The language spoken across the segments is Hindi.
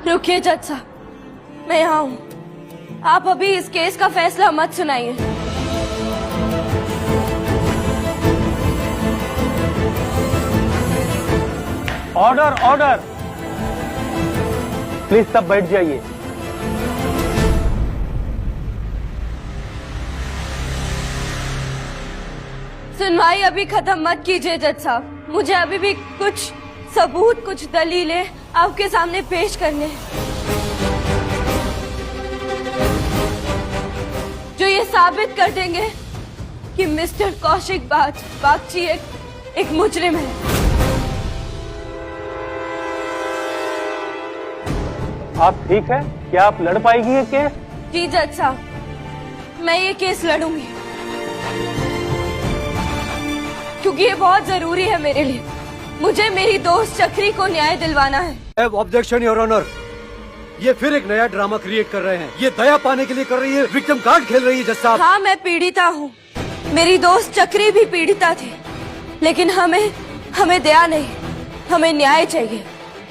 रुकिए जज साहब, मैं यहाँ हूँ। आप अभी इस केस का फैसला मत सुनाइए। ऑर्डर ऑर्डर, प्लीज सब बैठ जाइए। सुनवाई अभी खत्म मत कीजिए जज साहब, मुझे अभी भी कुछ सबूत, कुछ दलीलें आपके सामने पेश करने जो ये साबित कर देंगे कि मिस्टर कौशिक बागची एक मुजरिम है। आप ठीक है? क्या आप लड़ पाएगी ये केस? जी जज साहब, मैं ये केस लड़ूंगी क्योंकि ये बहुत जरूरी है मेरे लिए। मुझे मेरी दोस्त चक्री को न्याय दिलवाना है। ऑब्जेक्शन योर ऑनर, ये फिर एक नया ड्रामा क्रिएट कर रहे हैं। ये दया पाने के लिए कर रही है, विक्टिम कार्ड खेल रही है जज साहब। हाँ, मैं पीड़िता हूँ, मेरी दोस्त चक्री भी पीड़िता थी, लेकिन हमें दया नहीं, हमें न्याय चाहिए।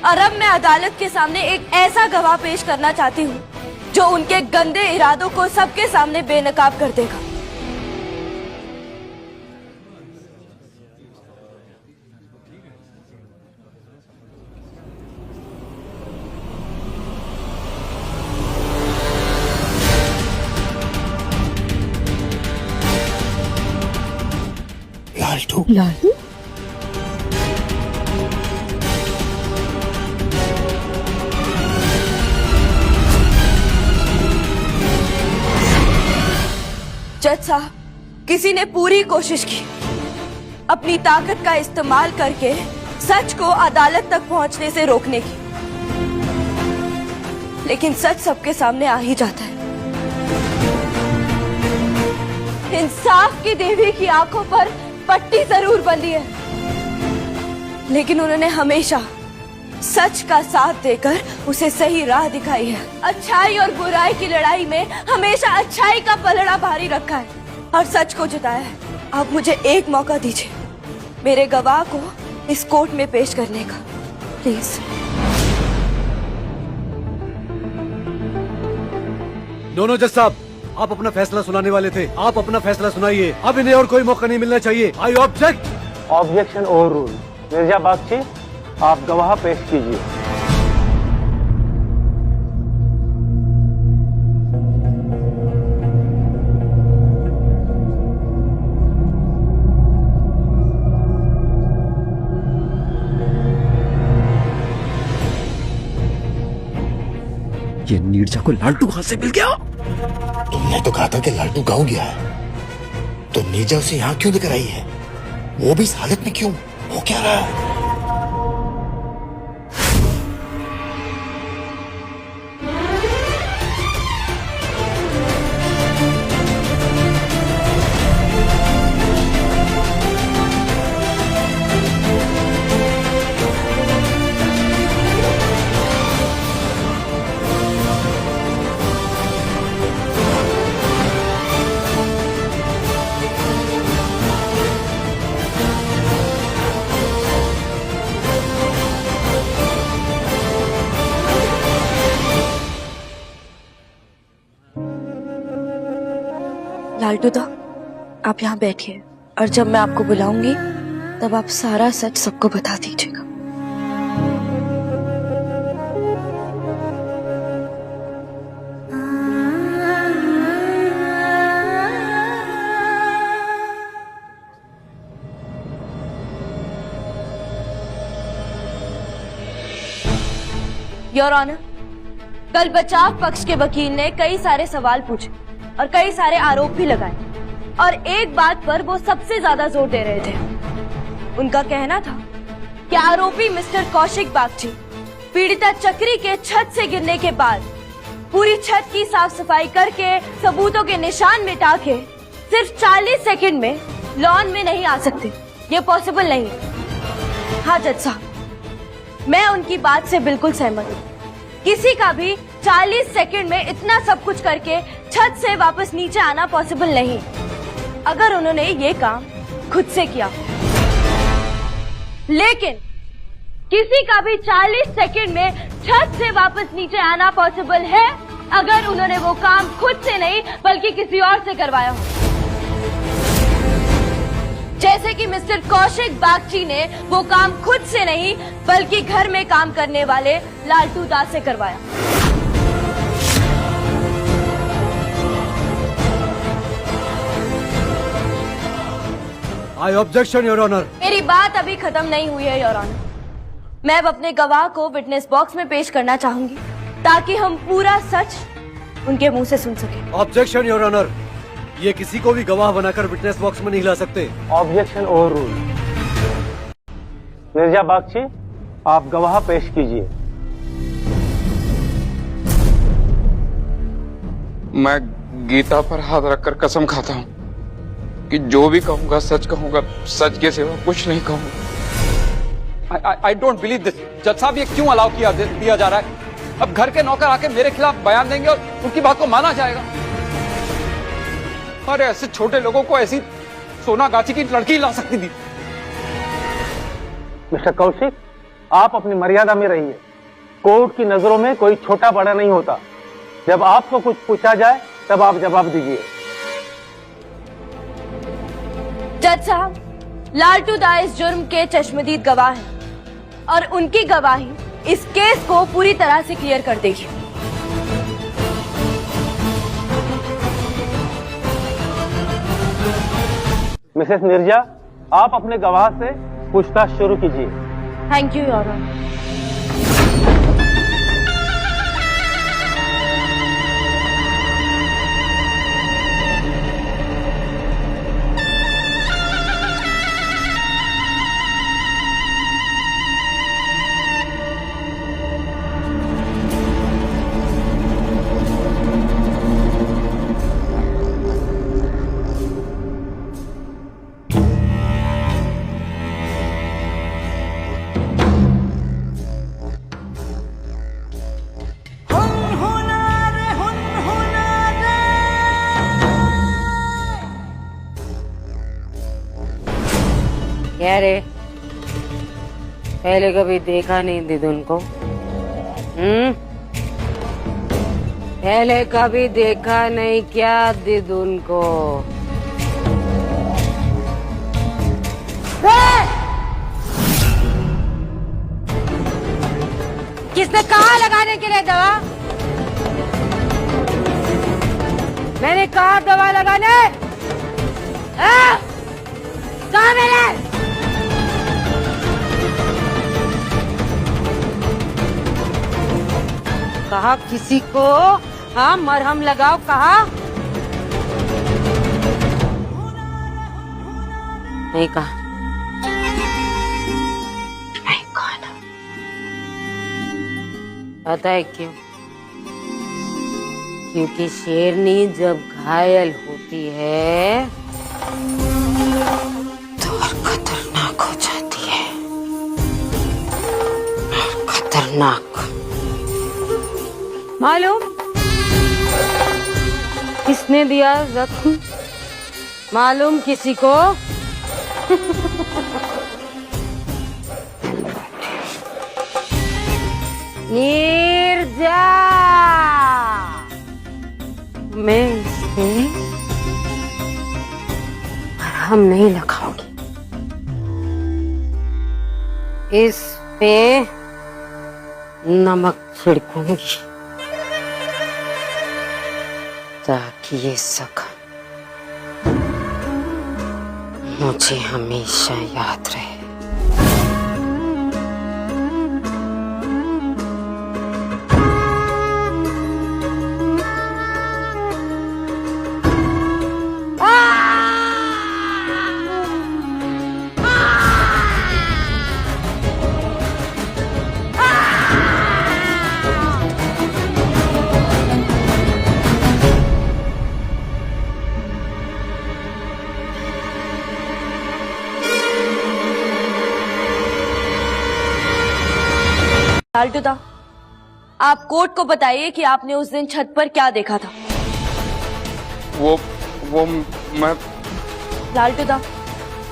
और अब मैं अदालत के सामने एक ऐसा गवाह पेश करना चाहती हूँ जो उनके गंदे इरादों को सबके सामने बेनकाब कर देगा। लालटू, लालटू? जज साहब, किसी ने पूरी कोशिश की अपनी ताकत का इस्तेमाल करके सच को अदालत तक पहुंचने से रोकने की, लेकिन सच सबके सामने आ ही जाता है। इंसाफ की देवी की आंखों पर पट्टी जरूर बंधी है, लेकिन उन्होंने हमेशा सच का साथ देकर उसे सही राह दिखाई है। अच्छाई और बुराई की लड़ाई में हमेशा अच्छाई का पलड़ा भारी रखा है और सच को जिताया है। आप मुझे एक मौका दीजिए मेरे गवाह को इस कोर्ट में पेश करने का, प्लीज। दोनों जज साहब, आप अपना फैसला सुनाने वाले थे, आप अपना फैसला सुनाइए। अब इन्हें और कोई मौका नहीं मिलना चाहिए। I object. Objection over rule. Mirza Bagchi, आप गवाह पेश कीजिए। ये नीरजा को लालटू कहां से मिल गया? तुमने तो कहा था कि लालटू गाँव गया है, तो नीरजा उसे यहाँ क्यों लेकर आई है? वो भी इस हालत में क्यों? वो क्या रहा है? लालटू दा, आप यहाँ बैठिए और जब मैं आपको बुलाऊंगी तब आप सारा सच सबको बता दीजिएगा। योर ऑनर, कल बचाव पक्ष के वकील ने कई सारे सवाल पूछे और कई सारे आरोप भी लगाए, और एक बात पर वो सबसे ज्यादा जोर दे रहे थे। उनका कहना था कि आरोपी मिस्टर कौशिक बागची पीड़िता चक्री के छत से गिरने के बाद पूरी छत की साफ सफाई करके सबूतों के निशान मिटा के सिर्फ 40 सेकंड में लॉन में नहीं आ सकते। ये पॉसिबल नहीं है। हाँ जज साहब, मैं उनकी बात से बिल्कुल सहमत हूँ। किसी का भी 40 सेकंड में इतना सब कुछ करके छत से वापस नीचे आना पॉसिबल नहीं, अगर उन्होंने ये काम खुद से किया। लेकिन किसी का भी 40 सेकंड में छत से वापस नीचे आना पॉसिबल है अगर उन्होंने वो काम खुद से नहीं बल्कि किसी और से करवाया हो। जैसे कि मिस्टर कौशिक बागची ने वो काम खुद से नहीं बल्कि घर में काम करने वाले लालटू दास से करवाया। आई ऑब्जेक्शन योर ऑनर। मेरी बात अभी खत्म नहीं हुई है योर ऑनर। मैं अब अपने गवाह को विटनेस बॉक्स में पेश करना चाहूंगी ताकि हम पूरा सच उनके मुंह से सुन सके। ऑब्जेक्शन योर ऑनर, ये किसी को भी गवाह बनाकर विटनेस बॉक्स में नहीं ला सकते। Objection over rule. Mirza Bagchi, आप गवाह पेश कीजिए। मैं गीता पर हाथ रखकर कसम खाता हूँ कि जो भी कहूंगा सच कहूंगा, सच के सिवा कुछ नहीं कहूंगा। I don't believe this. जज साहब, ये क्यों अलाउ दिया जा रहा है? अब घर के नौकर आके मेरे खिलाफ बयान देंगे और उनकी बात को माना जाएगा। अरे ऐसे छोटे लोगों को ऐसी सोनागाछी की लड़की ला सकती थी। मिस्टर कौशिक, आप अपनी मर्यादा में रहिए। कोर्ट की नजरों में कोई छोटा बड़ा नहीं होता। जब आपको कुछ पूछा जाए तब आप जवाब दीजिए। जज साहब, लालटू दा इस जुर्म के चश्मदीद गवाह हैं और उनकी गवाही इस केस को पूरी तरह से क्लियर कर देगी। मिसेस निर्जा, आप अपने गवाह से पूछताछ शुरू कीजिए। Thank you your honour. क्या रे, पहले कभी देखा नहीं दिदुन को? पहले कभी देखा नहीं क्या दिदुन को? किसने कहा लगाने के लिए दवा? मैंने कहा दवा लगाने। कहा मैंने? कहा किसी को हाँ मरहम लगाओ कहा? नहीं कहा। नहीं कहा ना। पता है क्यों? क्योंकि शेरनी जब घायल होती है तो और खतरनाक हो जाती है। और खतरनाक मालूम किसने दिया जख्म? मालूम किसी को? नीरजा, मैं इसे मरहम नहीं लगाऊंगी। इस पे नमक छिड़कूंगी ताकि ये जख्म मुझे हमेशा याद रहे। लालटू दा, आप कोर्ट को बताइए कि आपने उस दिन छत पर क्या देखा था। वो मैं लालटू दा,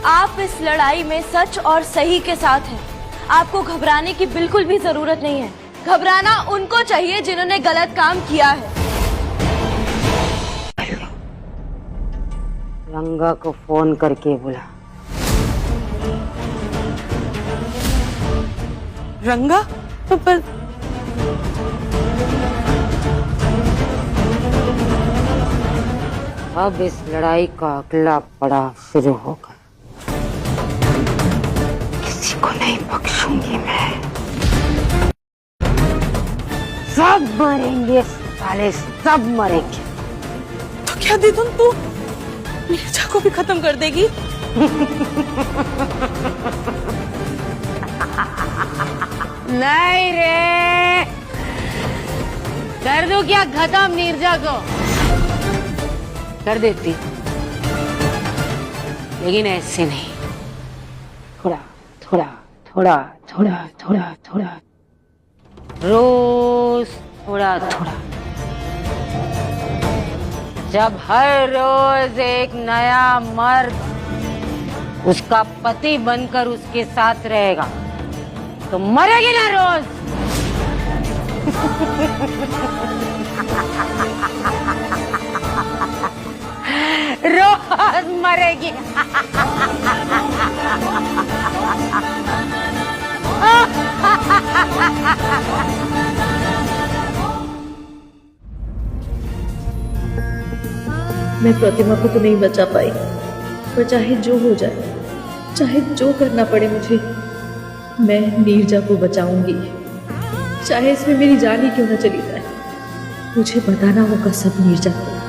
आप इस लड़ाई में सच और सही के साथ हैं। आपको घबराने की बिल्कुल भी जरूरत नहीं है। घबराना उनको चाहिए जिन्होंने गलत काम किया है। रंगा को फोन करके बुला। रंगा? पर अब इस लड़ाई का अगला पड़ाव शुरू होगा। किसी को नहीं बख्शूंगी मैं। सब मरेंगे साले, सब मरेंगे। तो क्या दीदुन, तू नीरजा को भी खत्म कर देगी? नहीं रे, कर दूं क्या खत्म नीरजा को? कर देती, लेकिन ऐसे नहीं। थोड़ा थोड़ा थोड़ा थोड़ा थोड़ा थोड़ा, रोज थोड़ा थोड़ा। जब हर रोज एक नया मर्द उसका पति बनकर उसके साथ रहेगा तो मरेगी ना रोज। रोज मरेगी। मैं प्रतिमा को तो नहीं बचा पाई, पर चाहे जो हो जाए, चाहे जो करना पड़े मुझे, मैं नीरजा को बचाऊंगी। चाहे इसमें मेरी जान ही क्यों न चली जाए, मुझे बताना होगा सब नीरजा को।